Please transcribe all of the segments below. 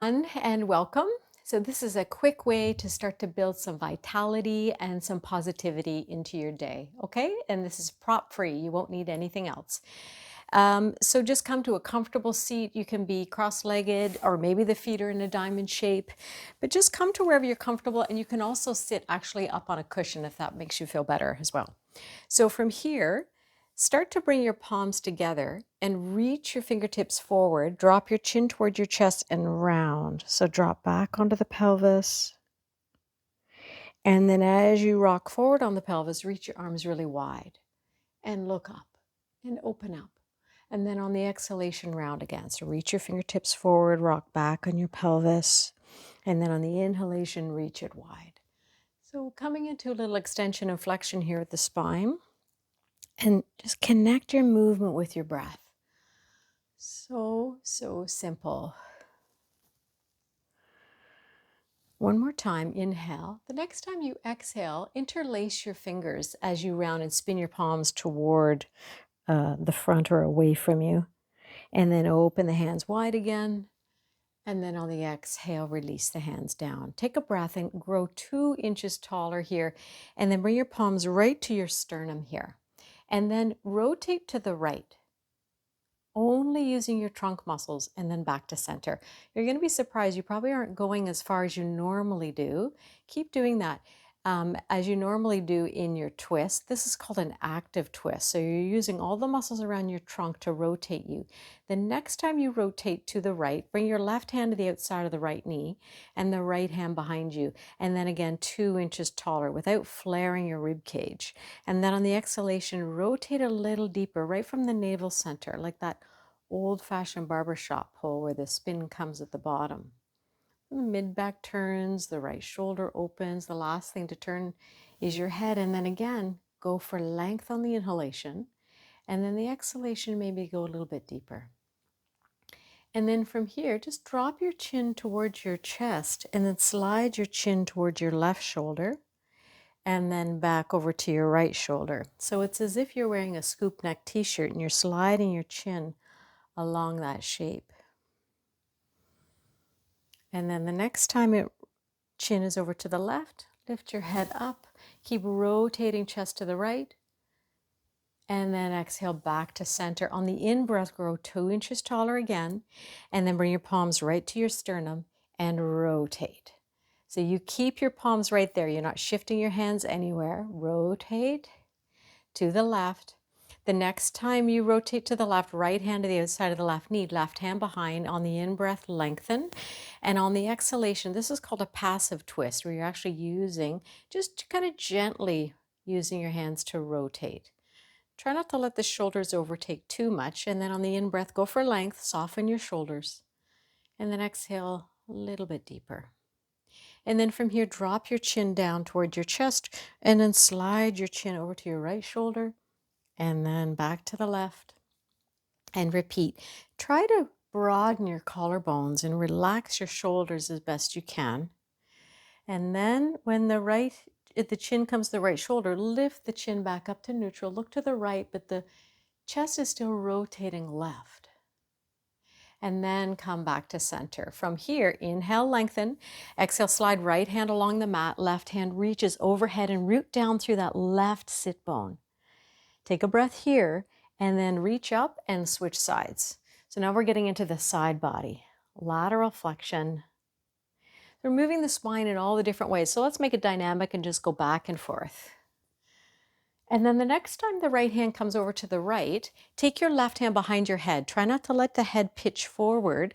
And welcome. So this is a quick way to start to build some vitality and some positivity into your day, okay? And this is prop free. You won't need anything else. So just come to a comfortable seat. You can be cross-legged or maybe the feet are in a diamond shape, but just come to wherever you're comfortable, and you can also sit actually up on a cushion if that makes you feel better as well. So from here, start to bring your palms together and reach your fingertips forward. Drop your chin toward your chest and round. So drop back onto the pelvis. And then as you rock forward on the pelvis, reach your arms really wide and look up and open up. And then on the exhalation, round again. So reach your fingertips forward, rock back on your pelvis. And then on the inhalation, reach it wide. So coming into a little extension and flexion here at the spine. And just connect your movement with your breath. So simple. One more time, inhale. The next time you exhale, interlace your fingers as you round and spin your palms toward the front or away from you. And then open the hands wide again. And then on the exhale, release the hands down. Take a breath and grow 2 inches taller here. And then bring your palms right to your sternum here. And then rotate to the right, only using your trunk muscles, and then back to center. You're going to be surprised. You probably aren't going as far as you normally do. Keep doing that as you normally do in your twist. This is called an active twist. So you're using all the muscles around your trunk to rotate you. The next time you rotate to the right, bring your left hand to the outside of the right knee and the right hand behind you. And then again, 2 inches taller without flaring your rib cage. And then on the exhalation, rotate a little deeper, right from the navel center, like that old-fashioned barbershop pole where the spin comes at the bottom. The mid-back turns, the right shoulder opens. The last thing to turn is your head. And then again, go for length on the inhalation. And then the exhalation, maybe go a little bit deeper. And then from here, just drop your chin towards your chest and then slide your chin towards your left shoulder and then back over to your right shoulder. So it's as if you're wearing a scoop neck t-shirt and you're sliding your chin along that shape. And then the next time your chin is over to the left, lift your head up, keep rotating chest to the right, and then exhale back to center. On the in-breath, grow 2 inches taller again, and then bring your palms right to your sternum and rotate. So you keep your palms right there. You're not shifting your hands anywhere. Rotate to the left. The next time you rotate to the left, right hand to the outside of the left knee, left hand behind. On the in-breath, lengthen. And on the exhalation, this is called a passive twist, where you're actually using, just kind of gently using your hands to rotate. Try not to let the shoulders overtake too much. And then on the in-breath, go for length, soften your shoulders. And then exhale a little bit deeper. And then from here, drop your chin down toward your chest and then slide your chin over to your right shoulder and then back to the left. And repeat. Try to broaden your collarbones and relax your shoulders as best you can. And then when the chin comes to the right shoulder, lift the chin back up to neutral. Look to the right, but the chest is still rotating left. And then come back to center. From here, inhale, lengthen. Exhale, slide right hand along the mat. Left hand reaches overhead and root down through that left sit bone. Take a breath here and then reach up and switch sides. So now we're getting into the side body. Lateral flexion. We're moving the spine in all the different ways. So let's make it dynamic and just go back and forth. And then the next time the right hand comes over to the right, take your left hand behind your head. Try not to let the head pitch forward.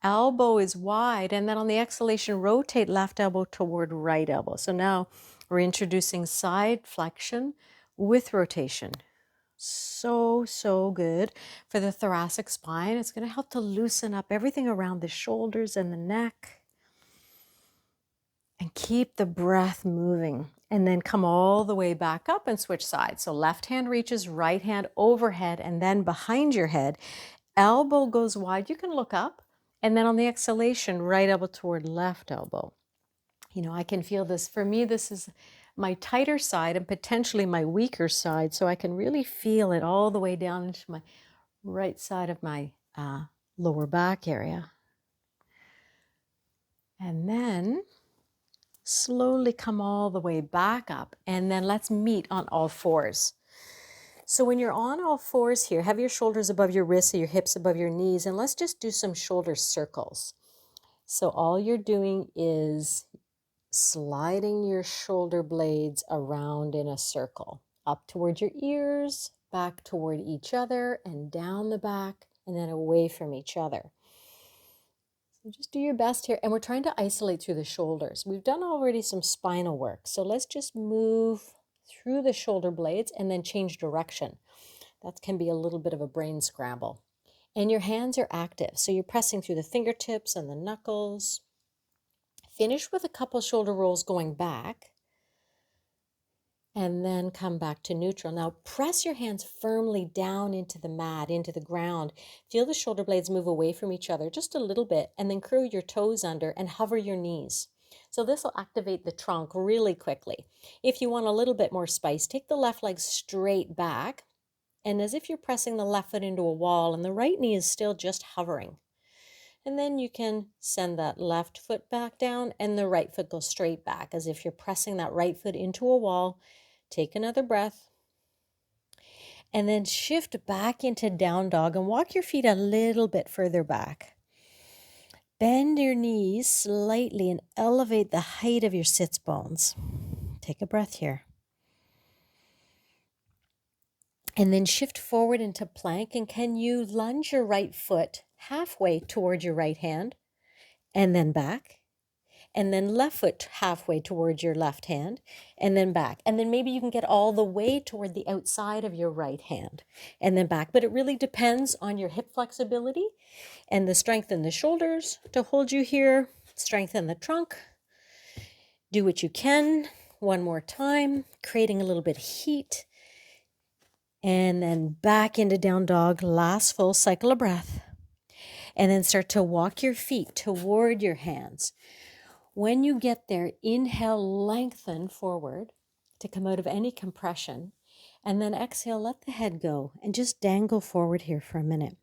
Elbow is wide, and then on the exhalation, rotate left elbow toward right elbow. So now we're introducing side flexion with rotation. So good for the thoracic spine. It's going to help to loosen up everything around the shoulders and the neck. And keep the breath moving. And then come all the way back up and switch sides. So left hand reaches, right hand overhead, and then behind your head. Elbow goes wide. You can look up. And then on the exhalation, right elbow toward left elbow. You know, I can feel this. For me, this is my tighter side and potentially my weaker side. So I can really feel it all the way down into my right side of my lower back area. And then slowly come all the way back up, and then let's meet on all fours. So when you're on all fours here, have your shoulders above your wrists or your hips above your knees, and let's just do some shoulder circles. So all you're doing is sliding your shoulder blades around in a circle, up toward your ears, back toward each other, and down the back, and then away from each other. So just do your best here. And we're trying to isolate through the shoulders. We've done already some spinal work. So let's just move through the shoulder blades and then change direction. That can be a little bit of a brain scramble. And your hands are active. So you're pressing through the fingertips and the knuckles. Finish with a couple shoulder rolls going back. And then come back to neutral. Now press your hands firmly down into the mat, into the ground. Feel the shoulder blades move away from each other just a little bit, and then curl your toes under and hover your knees. So this will activate the trunk really quickly. If you want a little bit more spice, take the left leg straight back, and as if you're pressing the left foot into a wall, and the right knee is still just hovering. And then you can send that left foot back down, and the right foot goes straight back, as if you're pressing that right foot into a wall. Take another breath, and then shift back into down dog and walk your feet a little bit further back. Bend your knees slightly and elevate the height of your sits bones. Take a breath here. And then shift forward into plank, and can you lunge your right foot halfway toward your right hand, and then back? And then left foot halfway towards your left hand, and then back. And then maybe you can get all the way toward the outside of your right hand, and then back. But it really depends on your hip flexibility and the strength in the shoulders to hold you here. Strengthen the trunk. Do what you can. One more time, creating a little bit of heat. And then back into down dog, last full cycle of breath. And then start to walk your feet toward your hands. When you get there, inhale, lengthen forward to come out of any compression, and then exhale, let the head go, and just dangle forward here for a minute.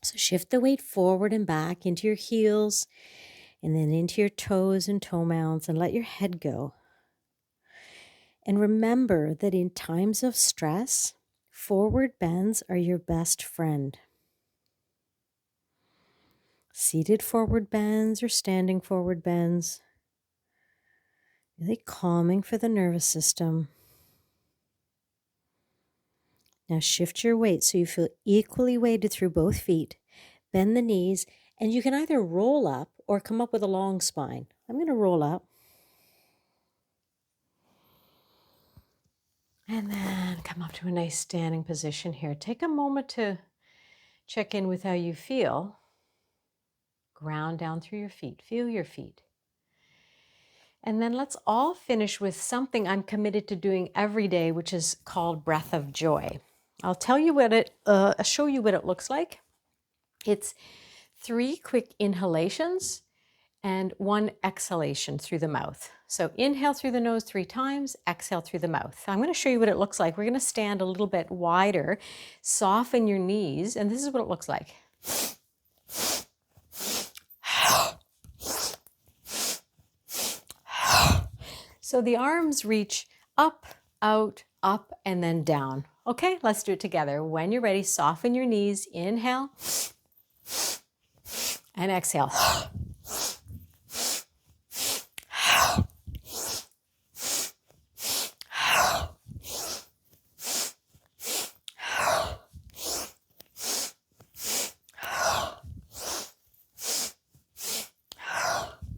So shift the weight forward and back into your heels, and then into your toes and toe mounds, and let your head go. And remember that in times of stress, forward bends are your best friend. Seated forward bends or standing forward bends. Really calming for the nervous system. Now shift your weight so you feel equally weighted through both feet. Bend the knees, and you can either roll up or come up with a long spine. I'm going to roll up. And then come up to a nice standing position here. Take a moment to check in with how you feel. Ground down through your feet. Feel your feet. And then let's all finish with something I'm committed to doing every day, which is called breath of joy. I'll tell you what show you what it looks like. It's 3 quick inhalations and 1 exhalation through the mouth. So inhale through the nose 3 times, exhale through the mouth. I'm going to show you what it looks like. We're going to stand a little bit wider, soften your knees, and this is what it looks like. So the arms reach up, out, up, and then down. Okay, let's do it together. When you're ready, soften your knees. Inhale and exhale.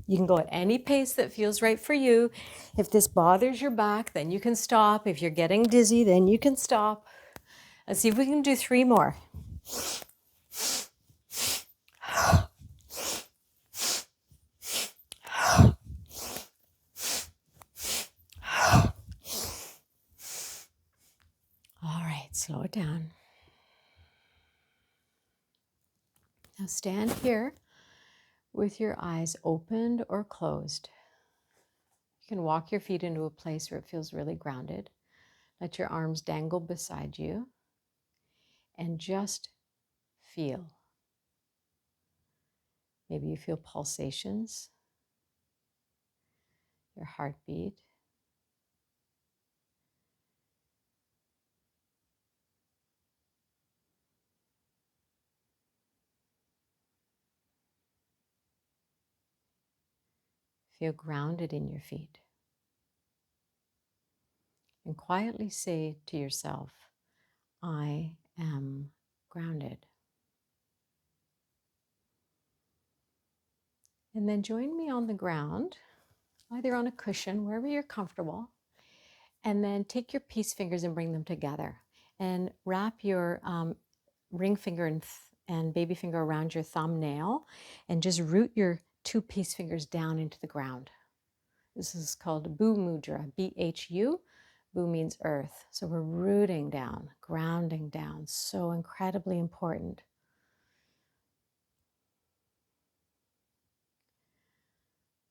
You can go at any pace that feels right for you. If this bothers your back, then you can stop. If you're getting dizzy, then you can stop. Let's see if we can do 3 more. All right, slow it down. Now stand here with your eyes opened or closed. You can walk your feet into a place where it feels really grounded. Let your arms dangle beside you and just feel. Maybe you feel pulsations your heartbeat. Feel grounded in your feet. And quietly say to yourself, I am grounded. And then join me on the ground, either on a cushion, wherever you're comfortable. And then take your peace fingers and bring them together. And wrap your ring finger and baby finger around your thumbnail. And just root your two peace fingers down into the ground. This is called Bhu Mudra, B-H-U. Bhu means earth. So we're rooting down, grounding down. So incredibly important.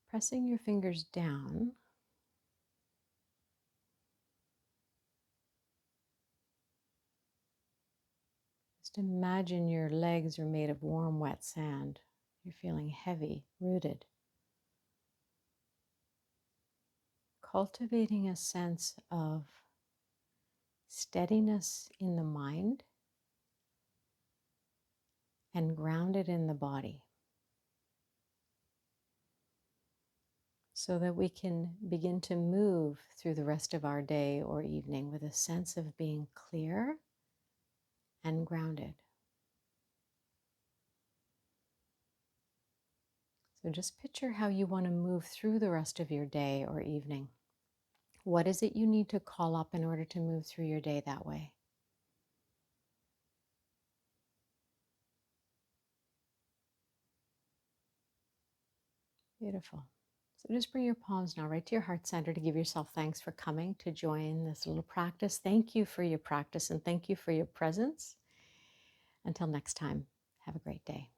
Pressing your fingers down. Just imagine your legs are made of warm, wet sand. You're feeling heavy, rooted. Cultivating a sense of steadiness in the mind and grounded in the body, so that we can begin to move through the rest of our day or evening with a sense of being clear and grounded. So just picture how you want to move through the rest of your day or evening. What is it you need to call up in order to move through your day that way? Beautiful. So just bring your palms now right to your heart center to give yourself thanks for coming to join this little practice. Thank you for your practice and thank you for your presence. Until next time, have a great day.